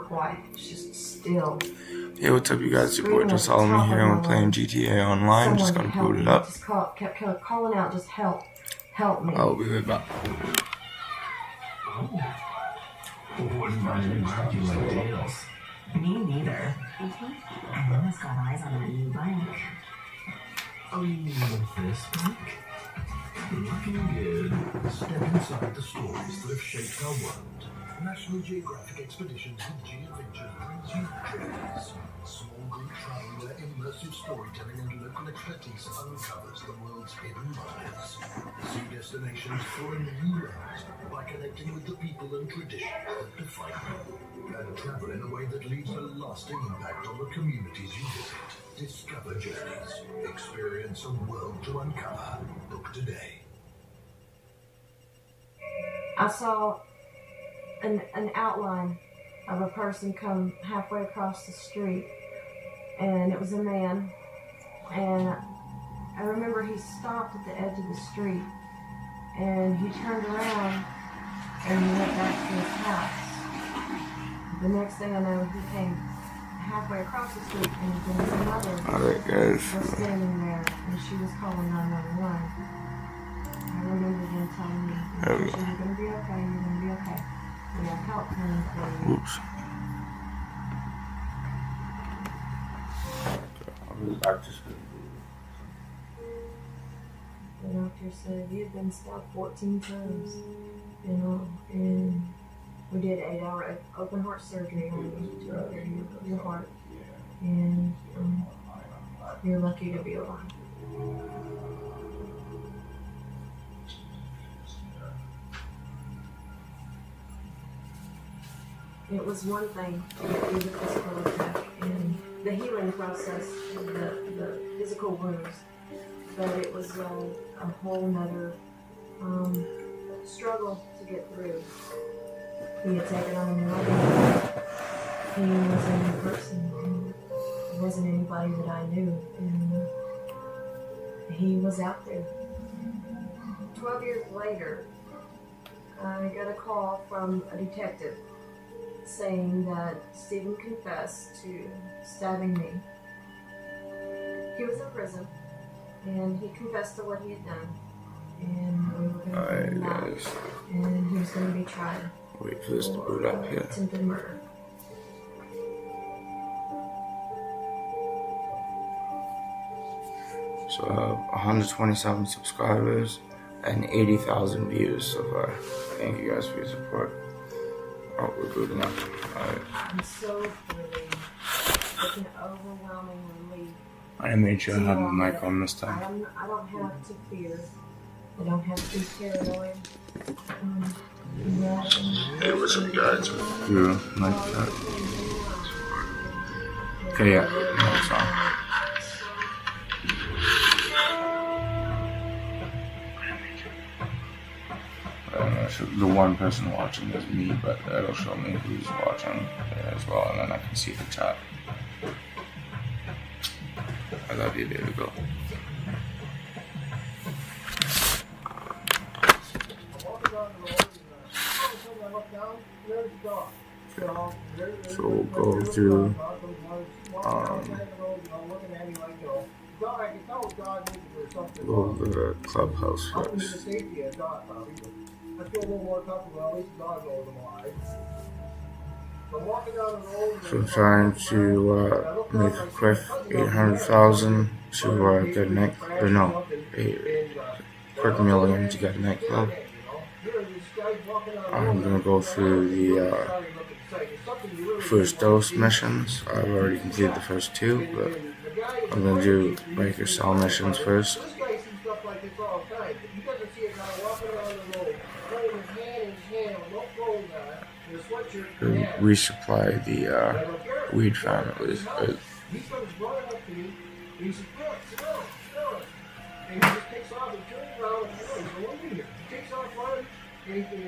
quiet. It's just still. Hey, what's up, you guys? Your boy Just Follow Me here. I'm playing GTA Online. Just gonna boot it up. Just kept calling out, just help me. I'll be right back. Wouldn't mind interrupting you like Dale's. Me neither. Mama's got eyes on that new bike. Oh, you mean this bike? Looking good. Step inside the stories that have shaped our world. National Geographic Expeditions with G Adventures brings you Journeys. Small group travel where immersive storytelling and local expertise uncovers the world's hidden wonders. See destinations for a new lens by connecting with the people and traditions that define them. And travel in a way that leaves a lasting impact on the communities you visit. Discover Journeys. Experience a world to uncover. Book today. I saw an outline of a person come halfway across the street, and it was a man, and I remember he stopped at the edge of the street, and he turned around and went back to his house. The next thing I know, he came halfway across the street, and there was another Alright, guys. was standing there, and she was calling 911. I remember them telling me, "You're gonna be okay, you're gonna be okay. We have help coming for you." Oops. I'll be back to school. The doctor said you've been stabbed 14 times, and we did 8-hour open heart surgery on you to repair your heart, and you're lucky to be alive. It was one thing to get through the physical attack and the healing process of the physical wounds, but it was a whole nother struggle to get through. He had taken on a new identity. He was a new person. He wasn't anybody that I knew, and he was out there. 12 years later, I got a call from a detective saying that Stephen confessed to stabbing me. He was in prison, and he confessed to what he had done, and we were going to bring him out, and he was going to be tried. Wait for this to boot up here. Attempted murder. So I have 127 subscribers and 80,000 views so far. Thank you guys for your support. Oh, we're booting up. Alright. I'm so relieved. It's an overwhelming relief. I made sure I had my mic on this time. I don't have to fear. I don't have to be paranoid. Hey, what's up, guys? You like that? Okay, yeah. That's all. The one person watching is me, but it'll show me who's watching there as well, and then I can see the chat. I love you, baby girl. So we'll go to the clubhouse first. I feel a little more comfortable, at least the dog knows I'm alive. I'm walking down the road. So I'm trying to make a quick 800,000 to get a night, or no, a quick million to get a nightclub. I'm gonna go through the first dose missions. I've already completed the first 2, but I'm gonna do break or sell missions first. Resupply the weed farm at least. But he comes running up to me, and he says, "Look, smell." And he just takes off and turns around and he's no one here. He takes off running, and he turns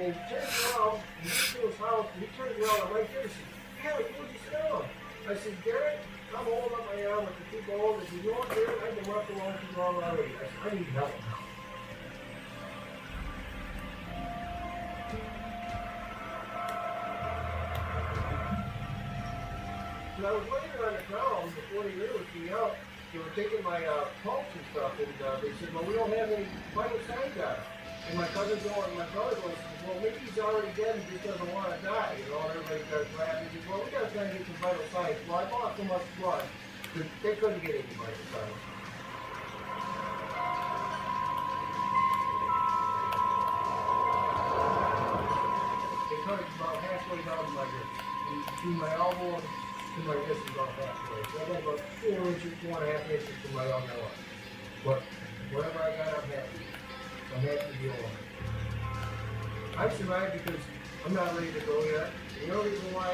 around, and he gets to his house, and he turns around, I'm right there, and he says, "Harry, what'd you smell?" I said, "Garrett, I'm holding up my arm with the 2 balls." I said, "You want Garrett? I've been left alone too long already." I said, "I need help." because I was laying on the ground before they released me out. They were taking my pulse and stuff, and they said, well, we don't have any vital signs on it. And my brother goes, well, maybe he's already dead and just doesn't want to die. You know, everybody starts laughing. He says, well, we got to try and get some vital signs. Well, I bought so much blood that they couldn't get any vital signs. They cut it about halfway down to my wrist. And between my elbow and my wrist is about halfway. So I got about 4 inches, 4.5 inches from my elbow up. But whatever I got, I'm happy. I'm happy to be alive. I survived because I'm not ready to go yet. The only reason why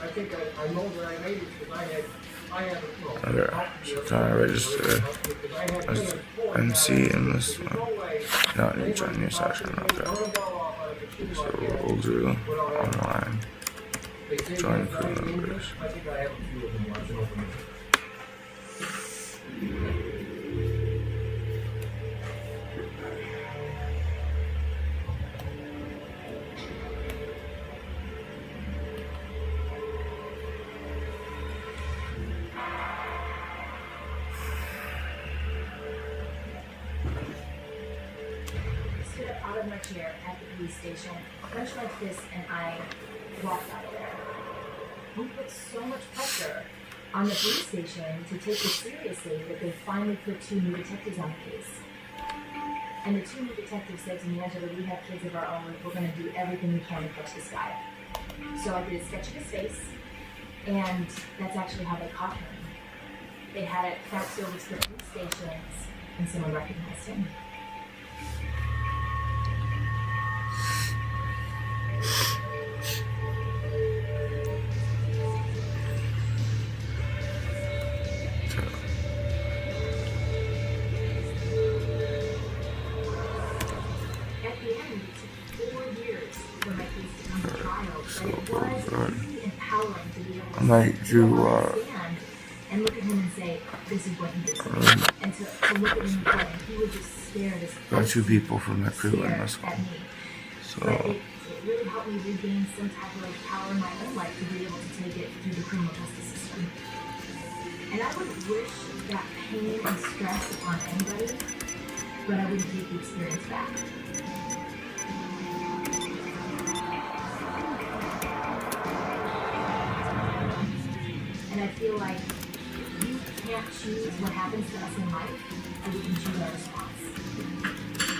I think I know that I made it because I had Okay, so can I register as MC in this one? Not new join new session, okay. So we'll do online. Join crew members. I think I have a few of them watching over me. Stood up out of my chair at the police station, crunched my fist, and I walked out of there. We put so much pressure on the police station to take this seriously that they finally put 2 new detectives on the case. And the 2 new detectives said to me, Angela, we have kids of our own. We're going to do everything we can to catch this guy. So I did a sketch of his face, and that's actually how they caught him. They had it faxed over to the police stations, and someone recognized him. At the end, it took 4 years for my case to come to trial, but it was really empowering to be able to I might do stand and look at him and say, this is what he did to me. And to look at him in front, and he would just stare this got 2 people from the crew in this stare at one. me. But So it really helped me regain some type of power in my own life to be able to take it through the criminal justice system. And I wouldn't wish that pain and stress upon anybody, but I wouldn't take the experience back. And I feel like you can't choose what happens to us in life, but we can choose our response.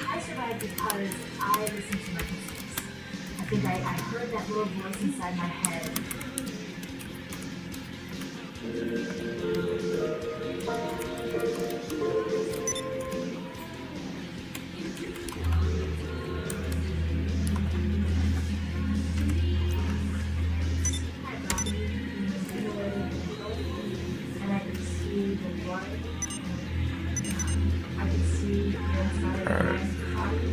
I survived because I listened to my instincts. I think I heard that little voice inside my head. My body being mutilated and I could see the blood. I could see the inside of my body.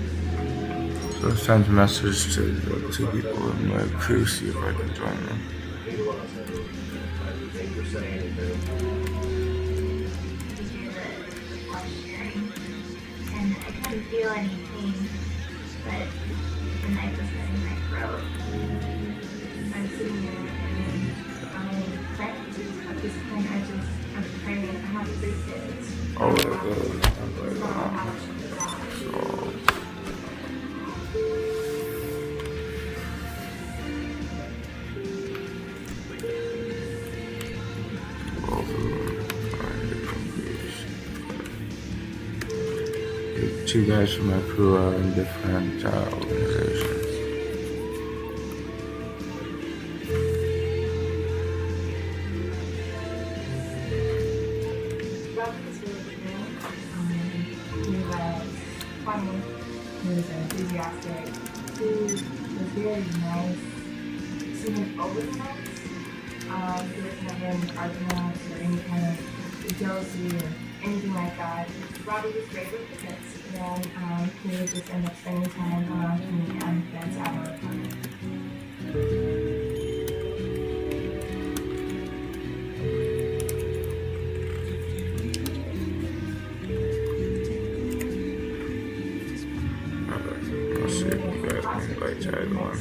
So I sent a message to the 2 people in my crew, see if I can join them. And I couldn't feel any pain, but the knife was cutting my throat. I'm sitting there and I prayed. At this point, I'm praying. I have 3 kids. Oh, It's all out of the box. so both of them are in different crews. The 2 guys from my crew are in different organizations. Robert was really cool. He was funny. He was enthusiastic. He was very nice. Seen him over the nights. There was never any arguments or any kind of jealousy or anything like that. Robbie was great with the kids, and he would just end up spending time around me and friends at our apartment. Let's see if you guys can invite to either one.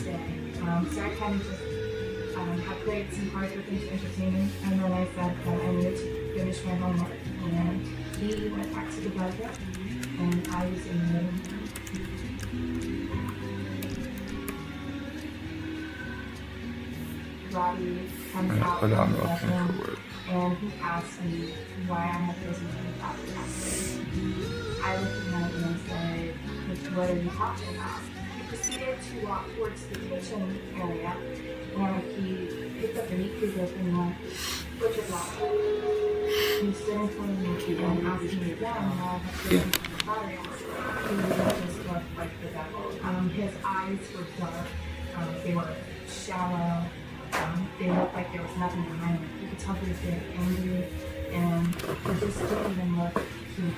Started having to have played some cards with him to entertain him, and then I said that I needed to finish my homework. And he went back to the bedroom, and I was in the living room. Robbie comes out But from I'm the looking bedroom, for it. and he asks me why I have chosen to be after I looked at him and said, "What are you talking about?" He proceeded to walk towards the kitchen area, and he picked up the meat cleaver and went, "Butcher block." He stood in front of me and asked me again why I had chosen to be fire. He just looked like the devil. His eyes were dark. They were shallow. They looked like there was nothing behind them. You could tell he was very angry, and he just didn't even look human.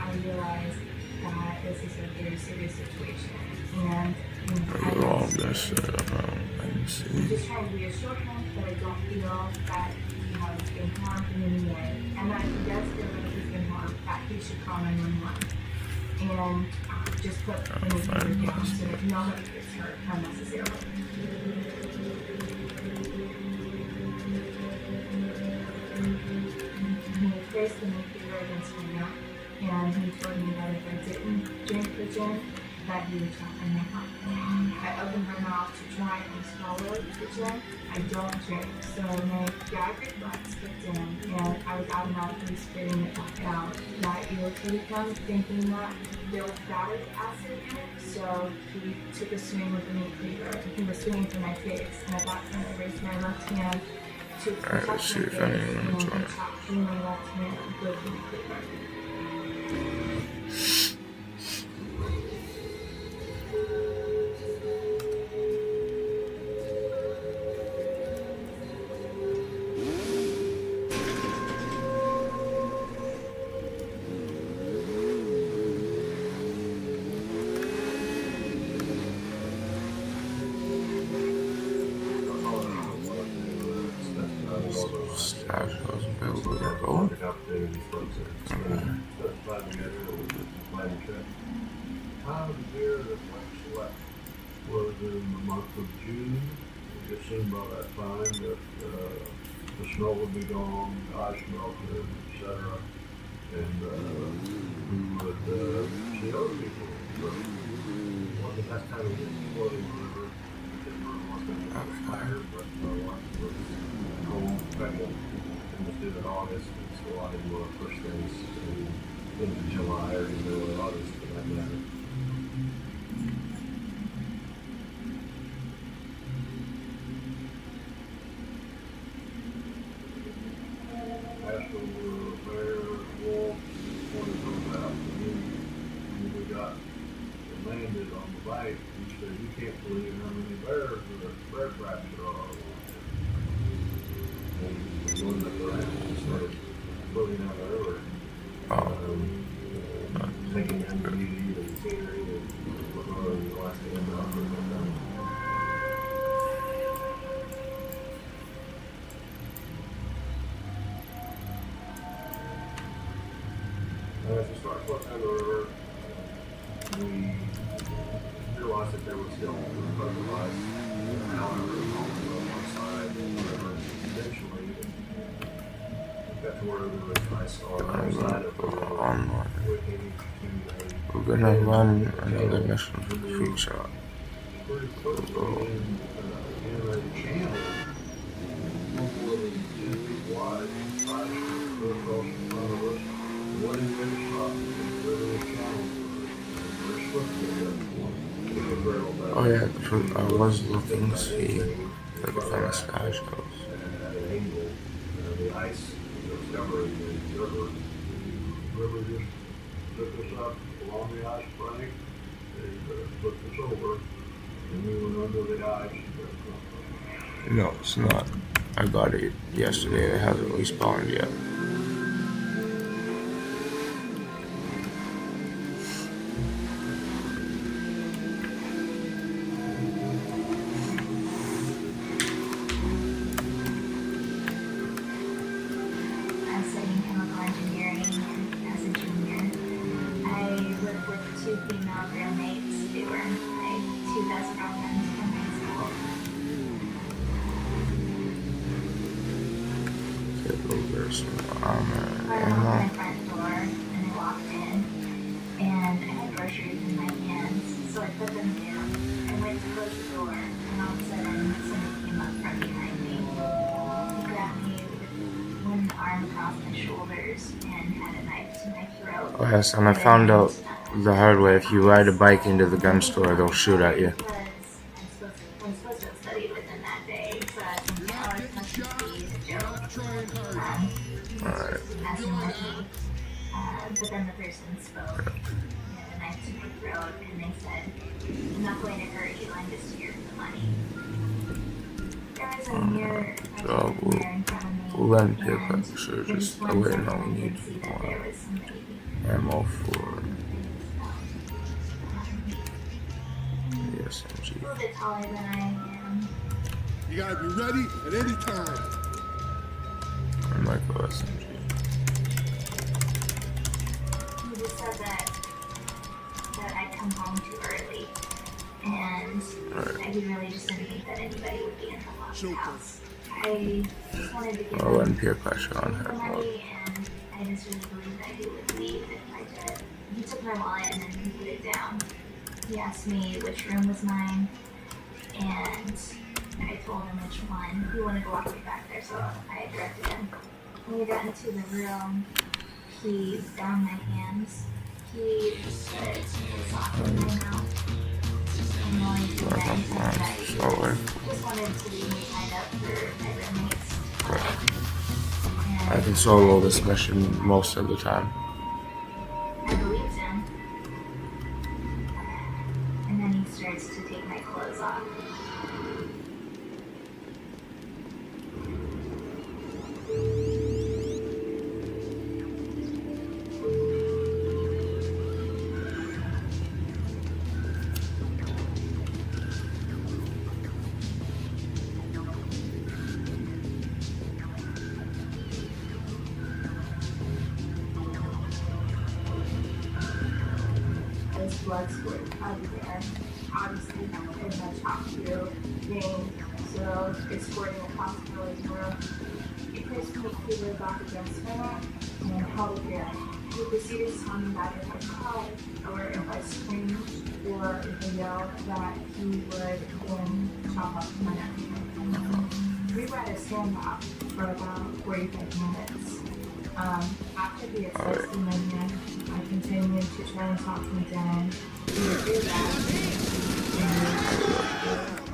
I realized that this is a very serious situation, and We're all this I'm MC. just trying to reassure him that I don't feel that he has been harmed in any way, and that if he does feel that he's been harmed, that he should call 911 and just put the computer down so that nobody gets hurt unnecessarily. He placed the computer against my neck, and he told me that if I didn't drink the gin, that he would chop my neck off. I opened my mouth to try and swallow the gin. I don't drink, so my gag reflex kicked in, and I was automatically spitting it back out. That irritated him, thinking that there was battery acid in it, so he took a swing with the meat cleaver. He was swinging for my face, and at that point I raised my left hand to protect my let's see if face, anyone and joins. he chopped through my left hand with the meat cleaver. Stash house available to go. Time of the year that went select was in the month of June. It just seemed by that time that the snow would be gone, the ice melted, etc. And we would see other people. But well, the best time of the floating river, I didn't really want to be fire, but one was cold, pregnant, and just did it August, and so I didn't want to push things into July or even early August for that matter. Passover, bear, wolf, one of those out. And we got landed on the bike, he said, "You can't believe how many bears or bear traps there are." And one that around started floating out of the river. Taking them to beauty and scenery and whatnot, and the last thing I know, I put them down. As we started floating down the river, we realized that there was still butterflies. However, on one side, eventually got to where there was ice on the other side of the river. We're gonna run another mission for the food shop. Pretty close in a channel, more than 10 feet wide, 5 foot across in front of us. One in the shop, literally a channel. We're supposed to get that one. Oh yeah, I was looking to see if I could find a stash house. And at an angle, the ice that was covering the river. The river just took us up along the ice plank and flipped us over. And we went under the ice. No, it's not. I got it yesterday. It hasn't respawned yet. Just I knocked on my ammo. front door and I walked in, and I had groceries in my hands, so I put them down. I went to close the door, and all of a sudden somebody came up from behind me. He grabbed me with one arm across my shoulders and had a knife to my throat. Oh yes, and I found out the hard way. If you ride a bike into the gun store, they'll shoot at you. Because I'm supposed to have studied with him that day, so I was thinking, oh, it's must be a joke. Alright. Messing with me. But then the person spoke. They had a knife to my throat, and they said, I'm not going to hurt you, I'm just here for the money. There was a mirror, So in front of me. we'll end here, but and sure, for just one wait. Now second we I need did see that more there was somebody. ammo for the SMG. A little bit taller than I am. You gotta be ready at any time. Or micro SMG. He just said that I'd come home too early, and Alright. he really just didn't think that anybody would be in the locked house. I just wanted to give I'll him end peer pressure on the her. money, and I just really believed that he would leave if I did. He took my wallet and then he put it down. He asked me which room was mine, and I told him which one. He wanted to walk me back there, so I directed him. When we got into the room, he bound my hands. He put a sock in my mouth. And while he did that, he said that he Slowly. just wanted to leave me tied up for my roommates. I And can solo this mission most of the time. I believed him. And then he starts to take my clothes off. There's blood squirt everywhere. Obviously, there's no top view vein, so it's squirting across the belly room. He placed me clearly back against my neck and then held it there. He proceeded to tell me that if I cried or if I screamed or if I yelled, that he would then chop up my neck. We were at a standoff for about 45 minutes. After he had sliced in my neck, I continued to try and talk him down. He would do that. And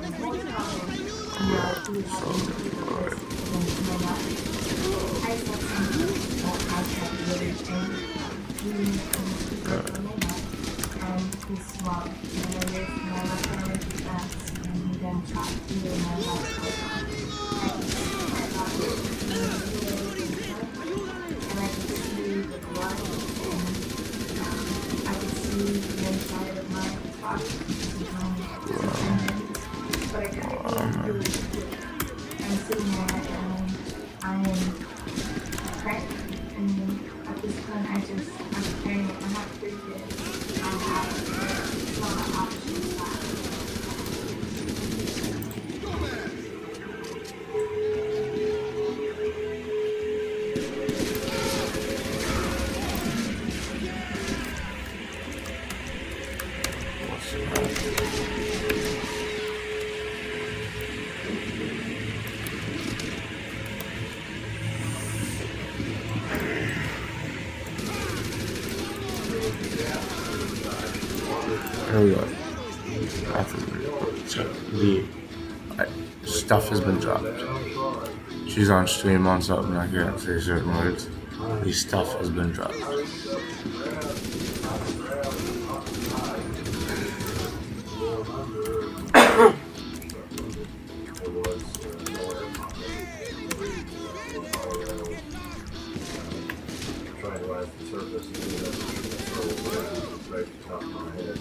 the whole time, he would have me keep a fist against my neck. I said something that I kept really angry. He put on my neck, and he swung. And I raised my left arm with his fast, and he then chopped through my left foot. I thought it was and I could see the blood, and I could see the inside of my body, but I couldn't really do it. I'm sitting there and I am pregnant, and at this point I'm pregnant. I have 3 kids. I have no options left. Here we go. The stuff has been dropped. She's on stream on something. I can't say certain words. The stuff has been dropped. Trying to rise to the surface and do that right at the top of my head.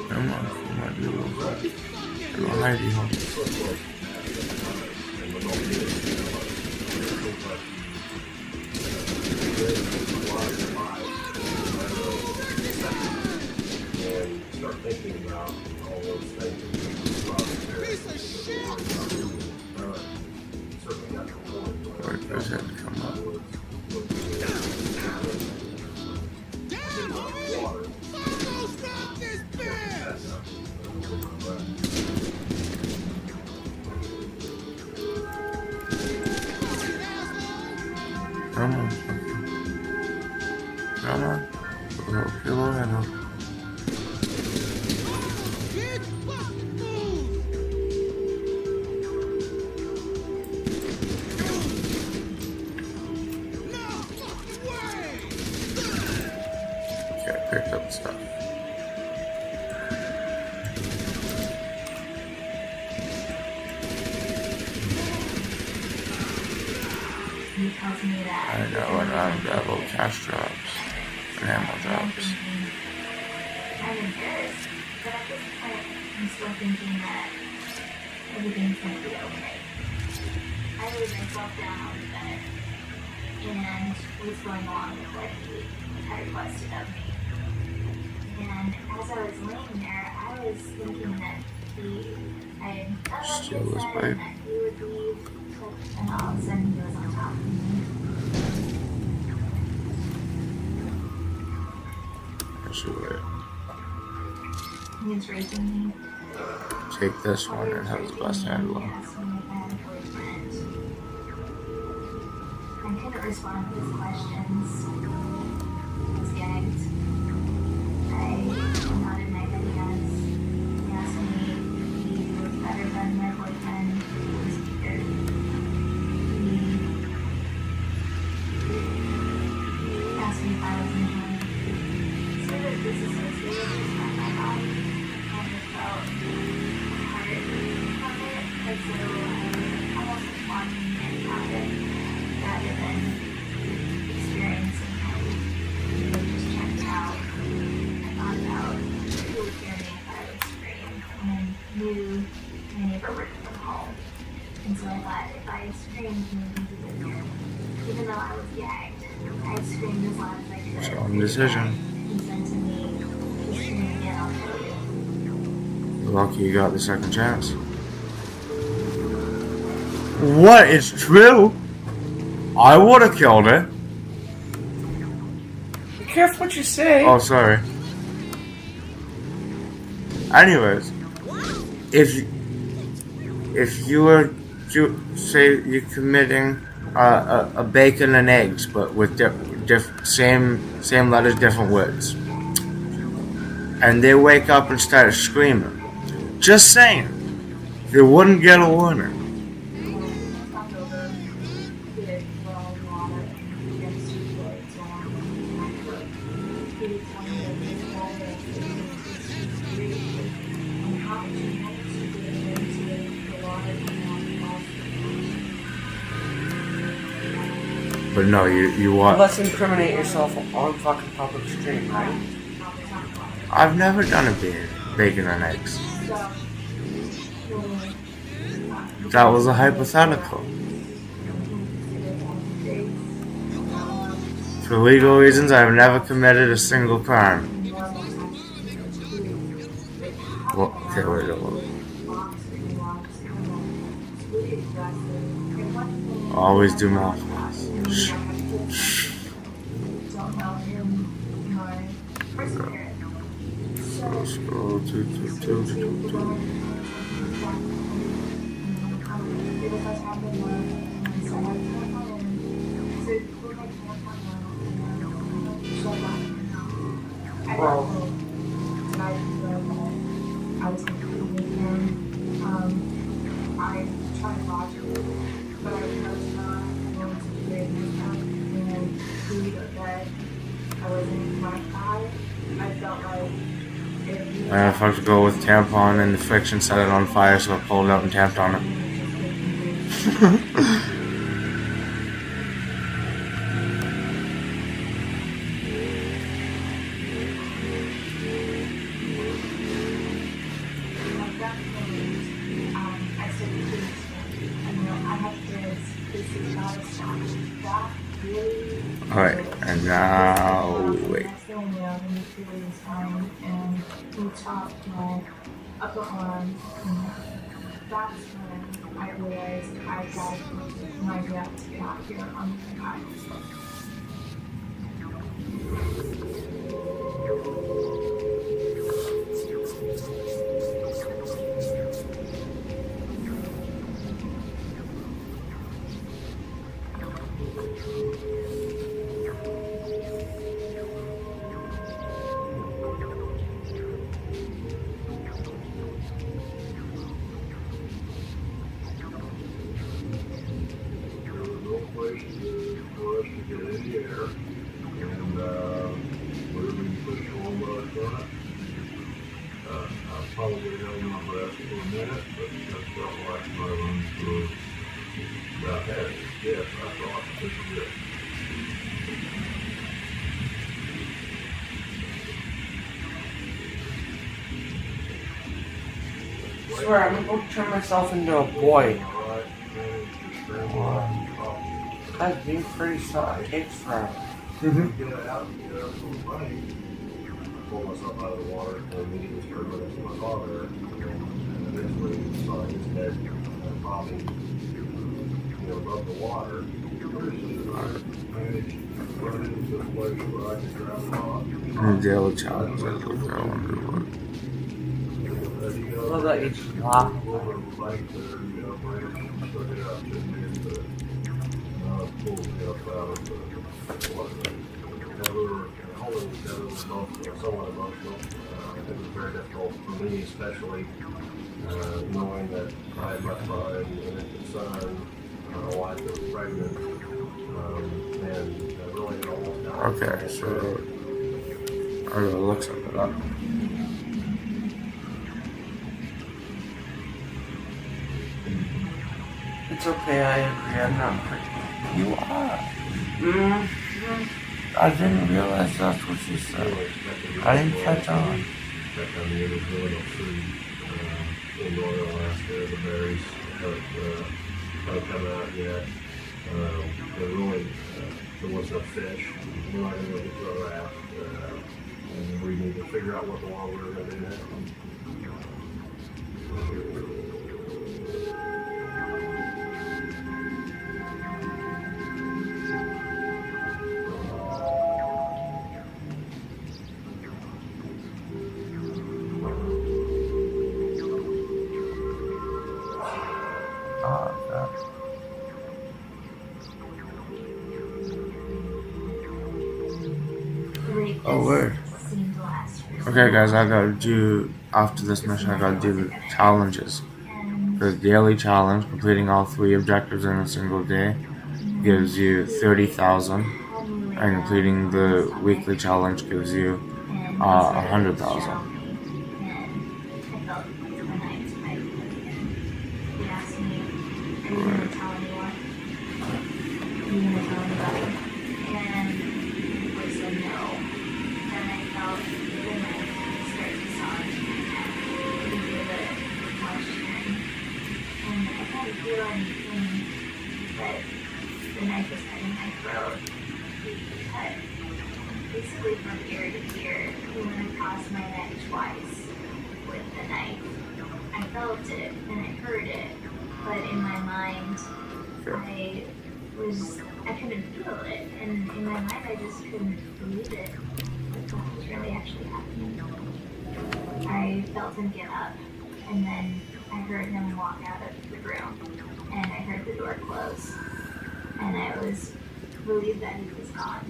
Come on, come on, do a little hidey hole. Come on. Come on. Qué bueno. Okay, I picked up the stuff. He tells me that. I got one round grab all cash drops and ammo drops. I'm embarrassed, but at this point, I'm still thinking that everything's gonna be okay. I laid myself down on the bed and was going along with what he had requested of me. And as I was laying there, I was thinking that I Steal this said pipe. that he would leave, and all of a sudden he was on top of me. I should wait. He was raping me. Take this one and have the best handle. I couldn't respond to his questions. I was gagged. I nodded my head yes. He asked me if he was better than my boyfriend, who was Peter. He asked me if I was enjoying sort of disassociated from my body, and it felt hard from it, as though I almost was wanting it out of it, rather than experiencing it. Just checked out. I thought about who would hear me if I would scream, and knew my neighbor worked from home. And so I thought if I screamed, maybe he would hear me. Even though I was gagged, I screamed as loud as I could. It's your own decision. He said to me, "If you scream again, I'll kill you." You're lucky you got the second chance. What? It's true? I would have killed it. Be careful what you say. Oh, sorry. Anyways, if you were to say you're committing a bacon and eggs, but with same letters, different words, and they wake up and start screaming, just saying, they wouldn't get a warning. But no, you what? Let's incriminate yourself on fucking public stream, right? I've never done a bacon and eggs. That was a hypothetical. For legal reasons, I've never committed a single crime. Well, okay, wait. Always do mouthwash. Shh. Scroll, two. I was competing with him. I tried to lodge it, but I was not going to be great in his house. And he that I wasn't my guy. I felt like if he I have to go with tampon and the friction set it on fire, so I pulled it out and tamped on it. Alright, and now wait. And we talked my upper arm, and that's when I realized I got my depth to get out here on the guy. mud front. I probably held my breath for a minute, but that felt like my lungs were about had it. Yes, I thought this is it. I swear, I'm going to turn myself into a boy. Alright, managed to scramble out and talk. That's being pretty soft. It takes forever. Get out from the bank. Pulled myself out of the water and immediately started running to my father. And eventually saw his head bobbing, above the water. Pretty soon I managed to run into a place where I could grab a rock. The daily challenge, that's what I wonder what. As you go, Well, that is locked. over the bank there, branch took it out to me and pulled me up out of the water. Never holding each other was somewhat emotional. It was very difficult for me, especially knowing that I had left behind an infant son, a wife that was pregnant, and really almost died. Okay, so I gotta look something up. It's okay, I agree. I'm not pretty. You are. Mm-hmm. I didn't realize that's what she said. I didn't catch on. That time of year, there's really no food in northern Alaska. The berries haven't come out yet. There was no fish. We're not going to go get to a raft. And we need to figure out what the world we're going to do next. Oh, word. Okay, guys, I gotta do, after this mission, I gotta do the challenges. The daily challenge, completing all 3 objectives in a single day, gives you 30,000, and completing the weekly challenge gives you 100,000. The knife was cutting my throat. Cut basically from ear to ear. He went across my neck twice with the knife. I felt it and I heard it, but in my mind, I couldn't feel it, and in my mind, I just couldn't believe it. That was really actually happening. I felt him get up, and then I heard him walk out of the room, and I heard the door close. And I was relieved that he was gone.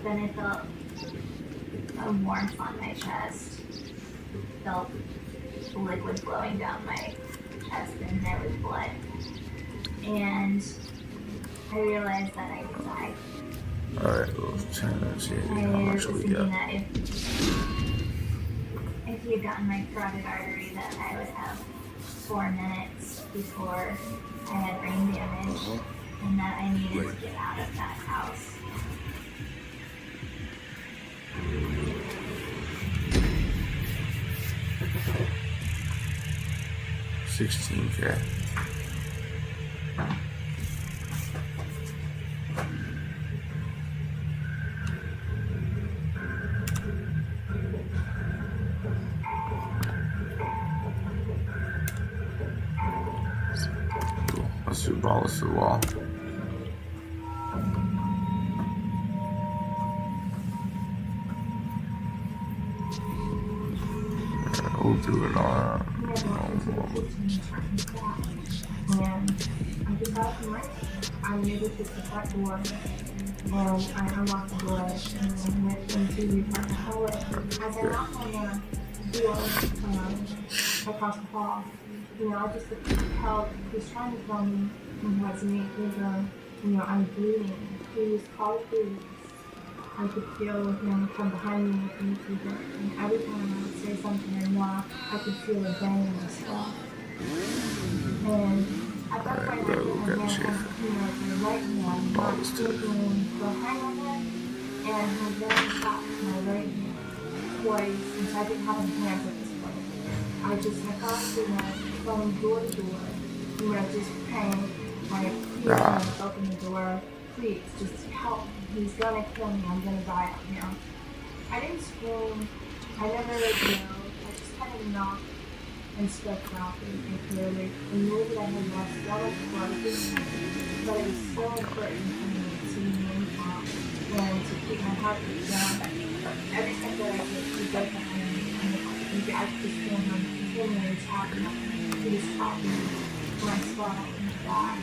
Then I felt a warmth on my chest. Felt liquid flowing down my chest, and there was blood. And I realized that I could die. Alright, we'll try to see how I much was we thinking get. that if he had gotten my carotid artery, that I would have 4 minutes before I had brain damage. And that I needed to get out of that house. 16K. Cool. Let's do balls to the wall. We'll do it on. And I just got from my I knew this was the front door, and I unlocked the door and went into the hallway. As I knocked on the door across the hall, I just could tell he was trying to tell me he was me. I'm bleeding. Please call the police. I could feel him come behind me looking through it, and every time I would say something or more, I could feel a bang in my skull. And at that point, I put my hand on my right hand, not thinking the hang on it, and had then stopped my right hand twice, since I didn't have any hands at this point. I just had gone through my phone door to door, and when I just praying, I please open the door, please, just help me. He's gonna kill me, I'm gonna die out here. I didn't scream, I never yelled, I just kind of knocked and spoke loudly and clearly, and knew that I had lost so much blood in me, but it was so important for me to remain calm and to keep my heart beat down. Every step that I took, he was behind me, and I could just feel him continually tapping me. He was tapping me my spot in the back,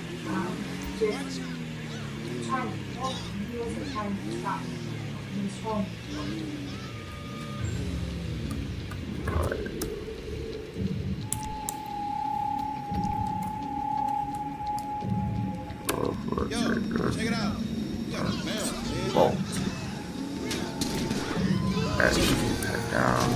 just trying to help me. He wasn't trying to stop me. He was trying to help me. Yo, check it out. Bolt. And head down.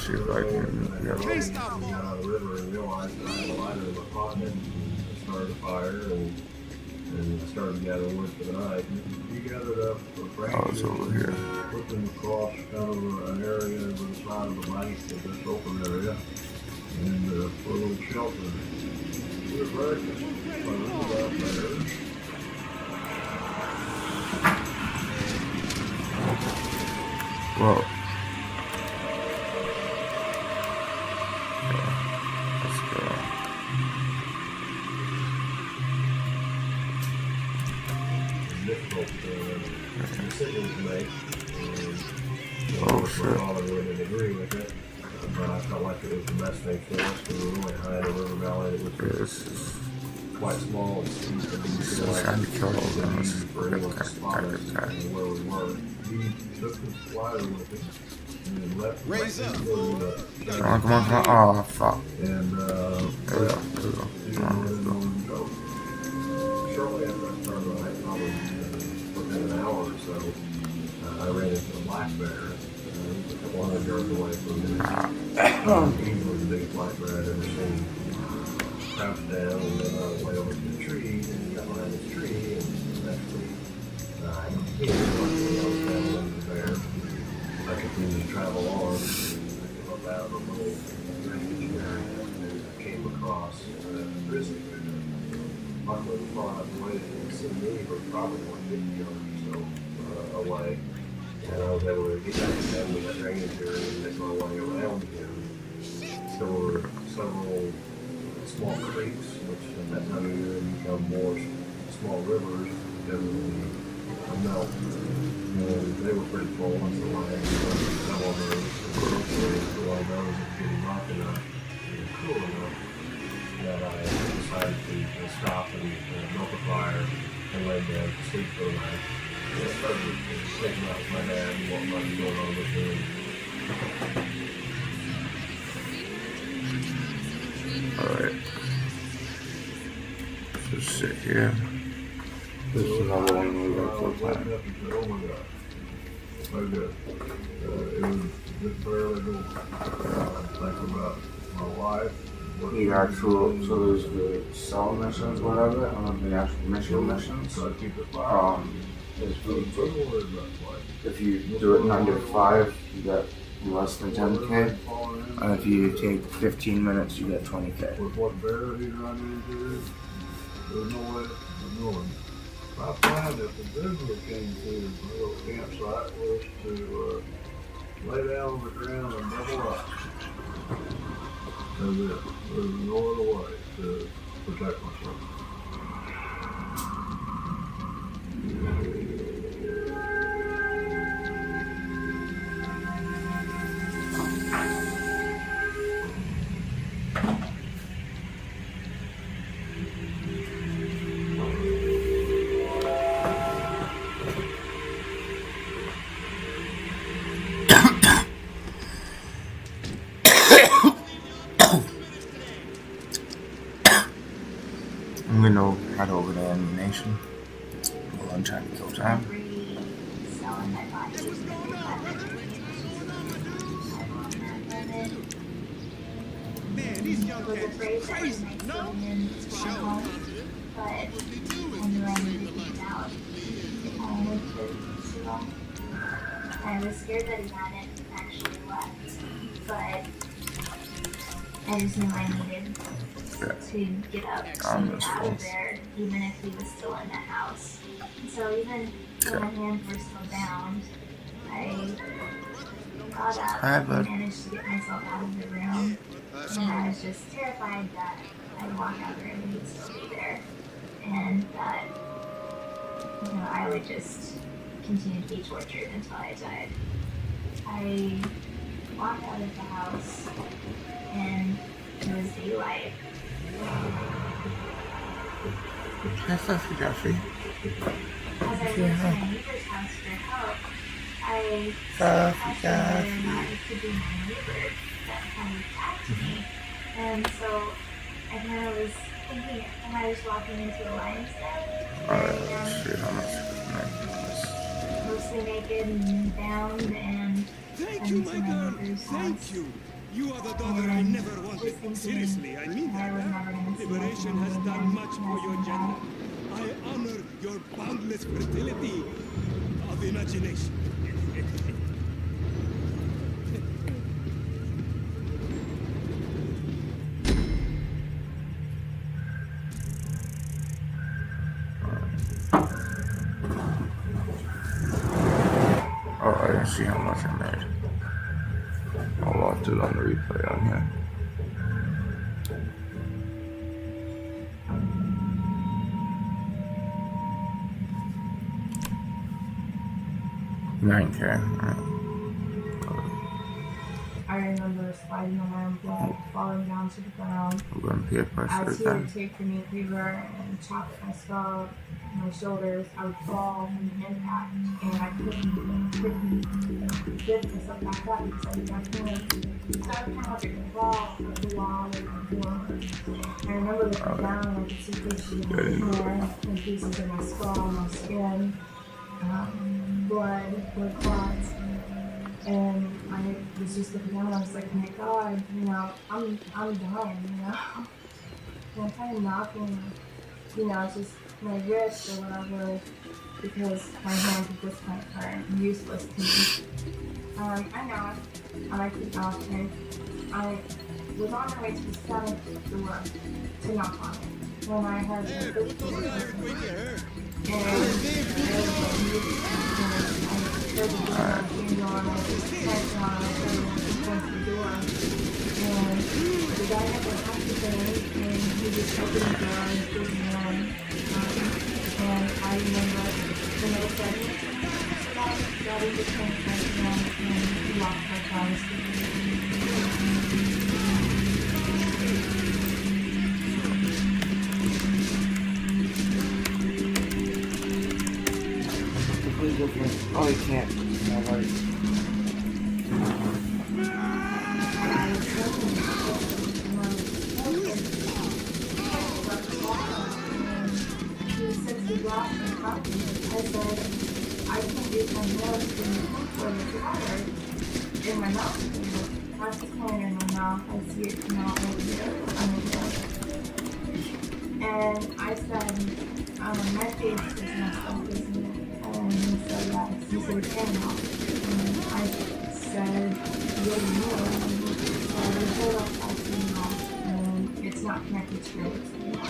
See if I can get it. Got out of the river and realized that I had a lighter in my pocket. I started a fire and started to gather wood for the night. We gathered up for Oh, it's over here. put them across kind of an area with the side of the bank of this open area and put a little shelter. We were breakfast. I was out there. Whoa. Difficult decisions to make. Oh, shit. I wouldn't agree with it, but I felt like it was the best thing for us. We were really high in the river valley. It was This is quite small and steep. And we This feel is like trying to kill all it of was us. easy for anyone to spot us where we were. We took the glider with us and left. Raise up. Come on. Oh, fuck. And There we go. shortly after I started riding, probably within an hour or so, I ran into a black bear. He was a couple hundred yards away from me. He was the biggest black bear I'd ever seen. Crouched down and then I went over to the tree and he got behind this tree and actually he was luckily I was traveling with the bear. I continued to travel on and I came up out of a little drainage area and I came across a grizzly bear. Luckily, far enough away that he didn't see me, but probably 150 yards or so away. And I was able to get back down to that drainage area and make my way around him. There were several small creeks, which at that time of year become more small rivers because of the melt. And they were pretty full once in a while. Some of those, eventually, one of those was getting rough enough and cool enough that I decided to stop and milk a fire and lay down to sleep for the night. And I started thinking about my dad and what might be going on with him. Alright. Just sit here. This is another one we got to I woke up and said, oh my God. So good. It was just barely good. Thinking about my wife. The actual, so there's the cell missions, whatever, and then the actual mission missions. So I keep it fire. If you do it 9 to 5, you get less than 10K. And if you take 15 minutes, you get 20K. With what bear he's running into, there's no way of knowing. My plan if the visitor came to the little campsite was to lay down on the ground and double up. That's it. There's no other way to protect myself. imagination. I'm trying to kill time. Every cell in my body is really I was afraid that it might go in my home, but I knew I needed to get out. I lived for too long. I was scared that he hadn't actually left, but I just knew I needed to get up and get out of there, even if he was still in the house. So even when my hands were still bound, I got up and managed to get myself out of the room. And I was just terrified that I'd walk out there and he'd still be there. And that, I would just continue to be tortured until I died. I walked out of the house and it was daylight. That's Jeffrey. As I went to my neighbor's house for help, I asked whether or not it could be my neighbor that had attacked me. And so I kind of was thinking, and I was walking into a lion's den. Let's see how much. Mostly naked and bound and Thank you, my girl. Thank you. You are the daughter I never wanted. Seriously, I mean that. Liberation has done much for your gender. I honor your boundless fertility of imagination. Oh, I didn't see how much I made. I'll watch it on the replay on here. $9K. I remember sliding on my own blood, falling down to the ground. We're going to peer pressure As he then. would take the meat cleaver and chop at my skull, my shoulders, I would fall from the impact, and I couldn't get myself back up because I definitely, so I would kind of like a fall of the wall and forward. I remember looking down and I could see pieces of my hair and pieces of my skull, my skin, blood clots. And I was just looking down and I was like, oh my God, I'm dying, And I'm kind of knocking, just my wrist or whatever, because my hands at this point are useless to me. I knocked, and I keep knocking. I was on my way to the seventh door to knock on it, when I heard the first door open. And I heard the door being on, I just checked on it, and I went to the door. And the guy had the oxygen, and he just opened the door and threw me in. And I remember the next second, Daddy just came back and he locked my promise to me. Oh, you can't. No, right. I said, I can't use my nose to for the water in my mouth. I just pointed in my mouth. I see it come out over here on the nose. And I said, my face is messed up, isn't it? And he said, yes. He said, it's animal. And I said, what do you mean? And he said, the whole outside signal, and it's not connected to it anymore.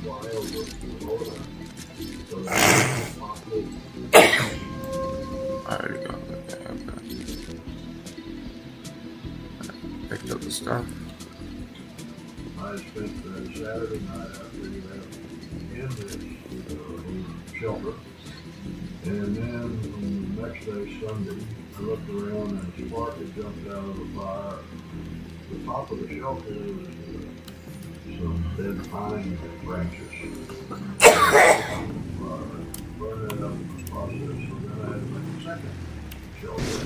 fly over Florida. So that's possible. I already got that. Okay. Picked up the stuff. I spent Saturday night out there in this shelter. And then the next day, Sunday, I looked around and a spark had jumped out of the fire. The top of the shelter was some dead pine branches. Burning up the process. So then I had to make a second shelter,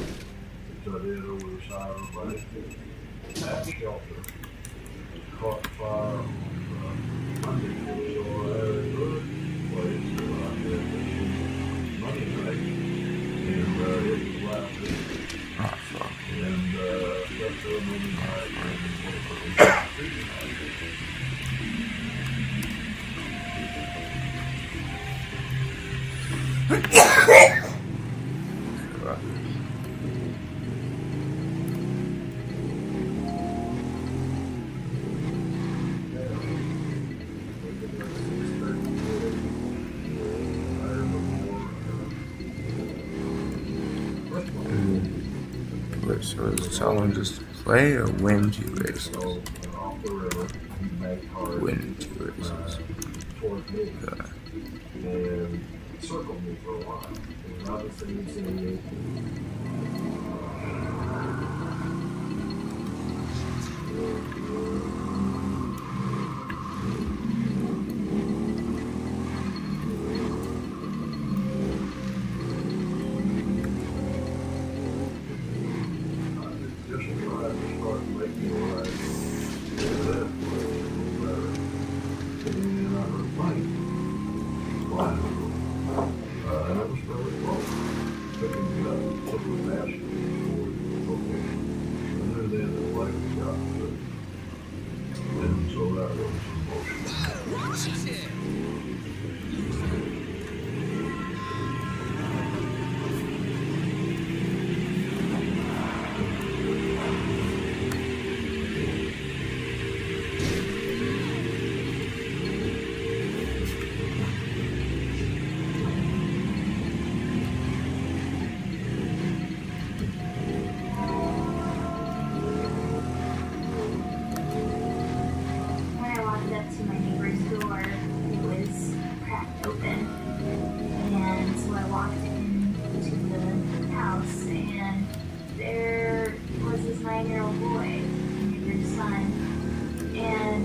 which I did over the side of the bank. That shelter caught fire on Monday, so I had a good place that I had Monday night, and it was last week. Oh, fuck. And that's the Monday night, and Tuesday night. Wait, so is someone just play or win 2 races? So off the river, he backed hard Win 2 races. towards me Okay. and circled me for a while. And obviously he'd seen me. Just tried to start making it right. And that was a little better. And I heard a fight. Flying. And it was fairly close. Took him up, took him fast. Okay. And then the leg got good. And so that was emotional. When I walked up to my neighbor's door, it was cracked open. And so I walked into the house, and there was this 9-year-old boy, my neighbor's son. And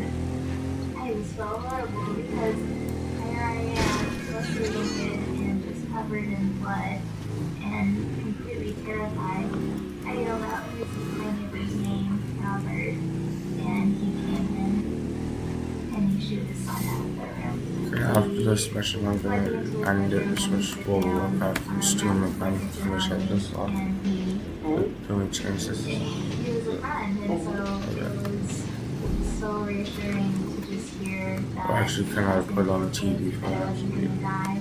I just felt horrible because here I am, mostly naked and just covered in blood and completely terrified. I yelled out my neighbor's name, Albert, and he came in and he shoot his son out of the room. Okay, after this mission, I'm gonna end it and switch World of Warcraft from Steam if I finish up this off. And Can we change this? he was a friend, and so it was so reassuring to just hear that Well, actually, can I put it on the TV for that I that? wasn't going to die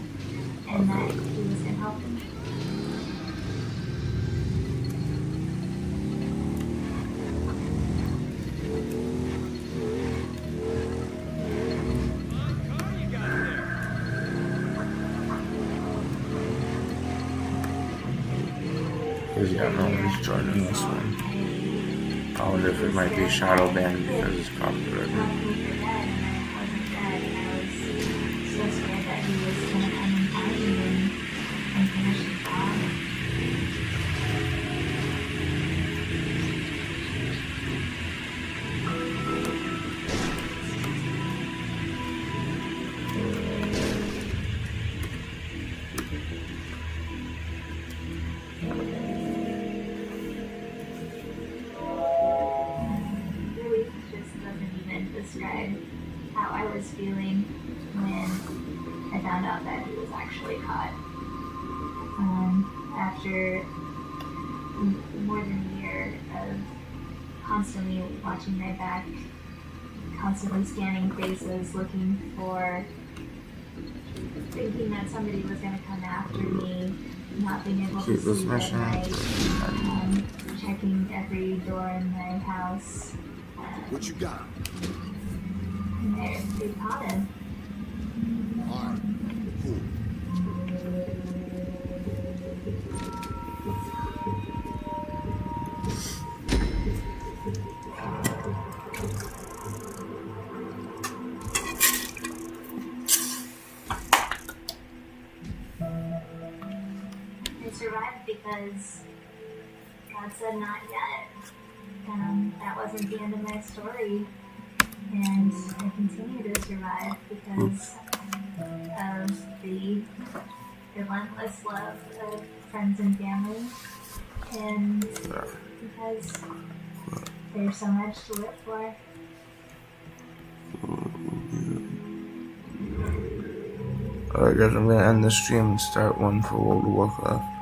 and that he was going to help me. Because yeah, no one's joining this one. I wonder if it might be shadow banned because it's copyrighted. I was dead, and I wasn't dead, and I was so scared that he was going to come and find me and finish the job. Relief just doesn't even describe how I was feeling when I found out that he was actually caught. After more than a year of constantly watching my back, constantly scanning faces, looking for, thinking that somebody was going to come after me, not being able to Keep this sleep at mission. night, checking every door in my house. What you got? And they caught him. survived because God said not yet. That wasn't the end of my story. And I continue to survive because of the relentless love of friends and family. And because there's so much to live for. Alright guys, I'm gonna end the stream and start one for World of Warcraft.